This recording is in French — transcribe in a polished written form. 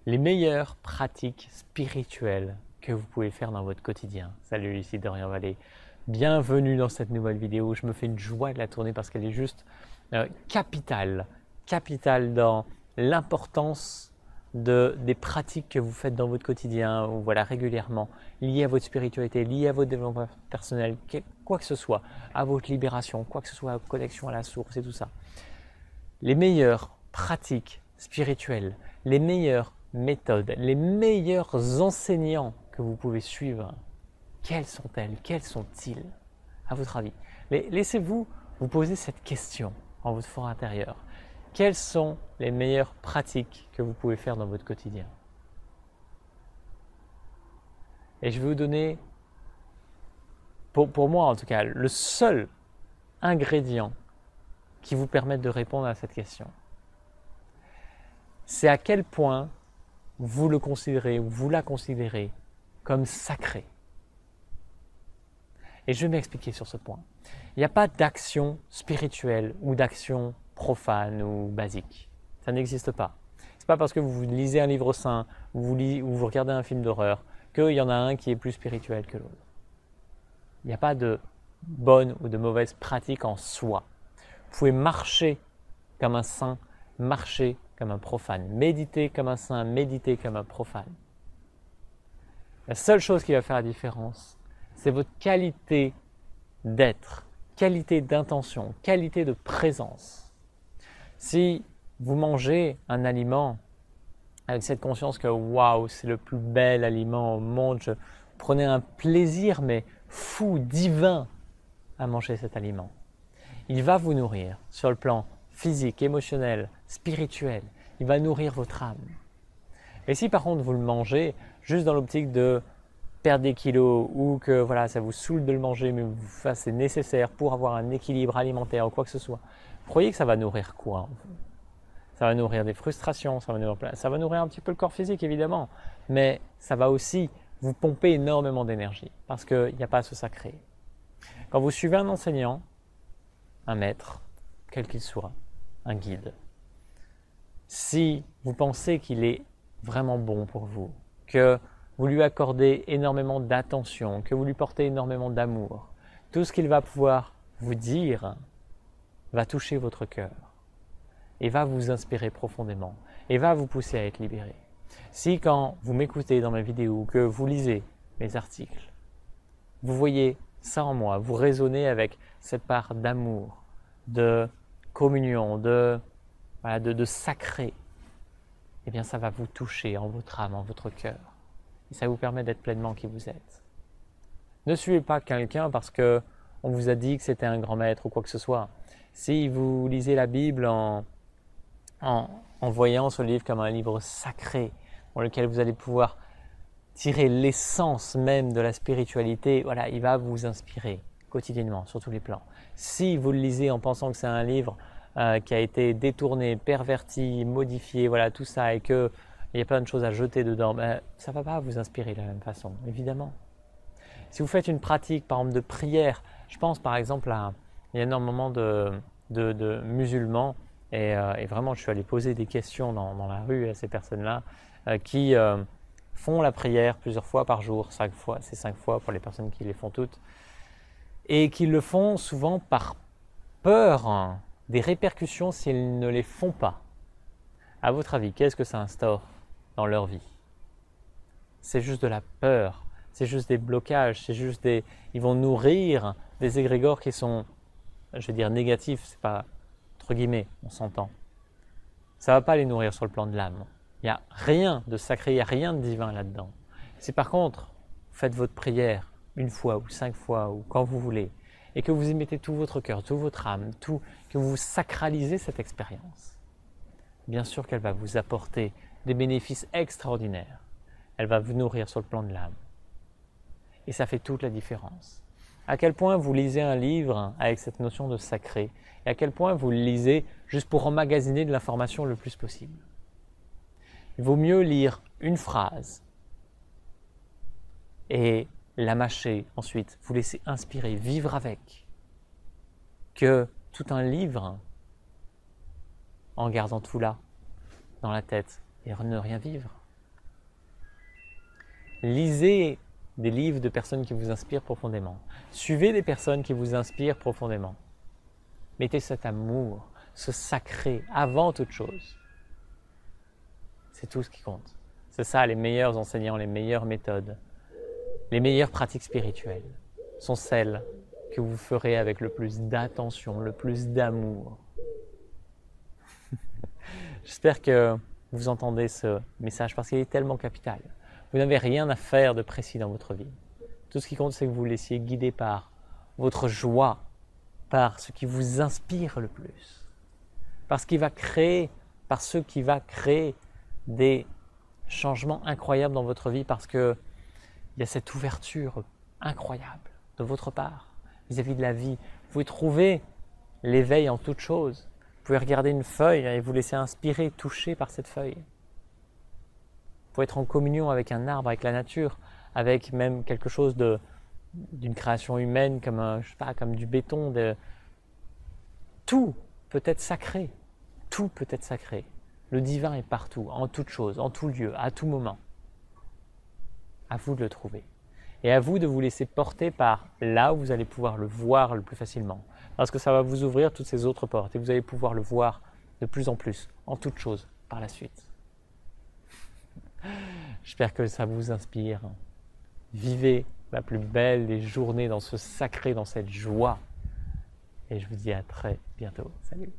les meilleures pratiques spirituelles que vous pouvez faire dans votre quotidien. Salut, ici Dorian Vallée. Bienvenue dans cette nouvelle vidéo. Je me fais une joie de la tourner parce qu'elle est juste capitale dans l'importance des pratiques que vous faites dans votre quotidien, ou voilà, régulièrement, liées à votre spiritualité, liées à votre développement personnel, quoi que ce soit, à votre libération, quoi que ce soit, à votre connexion à la source et tout ça. Les meilleures pratiques spirituelles, les meilleures méthodes, les meilleurs enseignants que vous pouvez suivre, quelles sont-elles? Quels sont-ils, à votre avis? Laissez-vous vous poser cette question en votre fort intérieur. Quelles sont les meilleures pratiques que vous pouvez faire dans votre quotidien? Et je vais vous donner, pour moi en tout cas, le seul ingrédient qui vous permette de répondre à cette question. C'est à quel point vous le considérez ou vous la considérez comme sacré. Et je vais m'expliquer sur ce point. Il n'y a pas d'action spirituelle ou d'action profane ou basique. Ça n'existe pas. Ce n'est pas parce que vous lisez un livre saint ou vous regardez un film d'horreur qu'il y en a un qui est plus spirituel que l'autre. Il n'y a pas de bonne ou de mauvaise pratique en soi. Vous pouvez marcher comme un saint, marcher comme un profane, méditer comme un saint, méditer comme un profane. La seule chose qui va faire la différence, c'est votre qualité d'être, qualité d'intention, qualité de présence. Si vous mangez un aliment avec cette conscience que waouh, c'est le plus bel aliment au monde, prenez un plaisir mais fou, divin à manger cet aliment. Il va vous nourrir sur le plan physique, émotionnel, spirituel. Il va nourrir votre âme. Et si par contre vous le mangez juste dans l'optique de perdre des kilos ou que voilà, ça vous saoule de le manger mais c'est nécessaire pour avoir un équilibre alimentaire ou quoi que ce soit, vous croyez que ça va nourrir quoi? Ça va nourrir des frustrations, ça va nourrir un petit peu le corps physique évidemment, mais ça va aussi vous pomper énormément d'énergie parce qu'il n'y a pas ce sacré. Quand vous suivez un enseignant, un maître, quel qu'il soit, un guide, si vous pensez qu'il est vraiment bon pour vous, que vous lui accordez énormément d'attention, que vous lui portez énormément d'amour, tout ce qu'il va pouvoir vous dire va toucher votre cœur et va vous inspirer profondément et va vous pousser à être libéré. Si quand vous m'écoutez dans mes vidéos, que vous lisez mes articles, vous voyez ça en moi, vous résonnez avec cette part d'amour, de communion, de sacré, eh bien ça va vous toucher en votre âme, en votre cœur. Et ça vous permet d'être pleinement qui vous êtes. Ne suivez pas quelqu'un parce qu'on vous a dit que c'était un grand maître ou quoi que ce soit. Si vous lisez la Bible en voyant ce livre comme un livre sacré, dans lequel vous allez pouvoir tirer l'essence même de la spiritualité, voilà, il va vous inspirer quotidiennement, sur tous les plans. Si vous le lisez en pensant que c'est un livre qui a été détourné, perverti, modifié, voilà, tout ça, et qu'il y a plein de choses à jeter dedans, ça ne va pas vous inspirer de la même façon, évidemment. Si vous faites une pratique, par exemple, de prière, je pense par exemple il y a énormément de musulmans, et vraiment je suis allé poser des questions dans la rue à ces personnes-là qui font la prière plusieurs fois par jour, 5 fois, c'est 5 fois pour les personnes qui les font toutes, et qui le font souvent par peur des répercussions s'ils ne les font pas. À votre avis, qu'est-ce que ça instaure dans leur vie? C'est juste de la peur, c'est juste des blocages, ils vont nourrir des égrégores qui sont, je vais dire négatifs, c'est pas entre guillemets, on s'entend. Ça ne va pas les nourrir sur le plan de l'âme. Il n'y a rien de sacré, il n'y a rien de divin là-dedans. Si par contre, vous faites votre prière une fois ou 5 fois ou quand vous voulez, et que vous y mettez tout votre cœur, toute votre âme, que vous sacralisez cette expérience, bien sûr qu'elle va vous apporter des bénéfices extraordinaires. Elle va vous nourrir sur le plan de l'âme. Et ça fait toute la différence. À quel point vous lisez un livre avec cette notion de sacré, et à quel point vous le lisez juste pour emmagasiner de l'information le plus possible. Il vaut mieux lire une phrase et la mâcher ensuite, vous laisser inspirer, vivre avec, que tout un livre en gardant tout là, dans la tête, et ne rien vivre. Lisez des livres de personnes qui vous inspirent profondément. Suivez des personnes qui vous inspirent profondément. Mettez cet amour, ce sacré avant toute chose. C'est tout ce qui compte. C'est ça, les meilleurs enseignants, les meilleures méthodes, les meilleures pratiques spirituelles sont celles que vous ferez avec le plus d'attention, le plus d'amour. J'espère que vous entendez ce message parce qu'il est tellement capital. Vous n'avez rien à faire de précis dans votre vie. Tout ce qui compte, c'est que vous vous laissiez guider par votre joie, par ce qui vous inspire le plus, par ce qui va créer, par ce qui va créer des changements incroyables dans votre vie parce qu'il y a cette ouverture incroyable de votre part vis-à-vis de la vie. Vous pouvez trouver l'éveil en toute chose. Vous pouvez regarder une feuille et vous laisser inspirer, toucher par cette feuille. Vous pouvez être en communion avec un arbre, avec la nature, avec même quelque chose d'une création humaine comme, comme du béton. Tout peut être sacré. Tout peut être sacré. Le divin est partout, en toute chose, en tout lieu, à tout moment. À vous de le trouver. Et à vous de vous laisser porter par là où vous allez pouvoir le voir le plus facilement. Parce que ça va vous ouvrir toutes ces autres portes et vous allez pouvoir le voir de plus en plus, en toute chose, par la suite. J'espère que ça vous inspire. Vivez la plus belle des journées dans ce sacré, dans cette joie. Et je vous dis à très bientôt. Salut!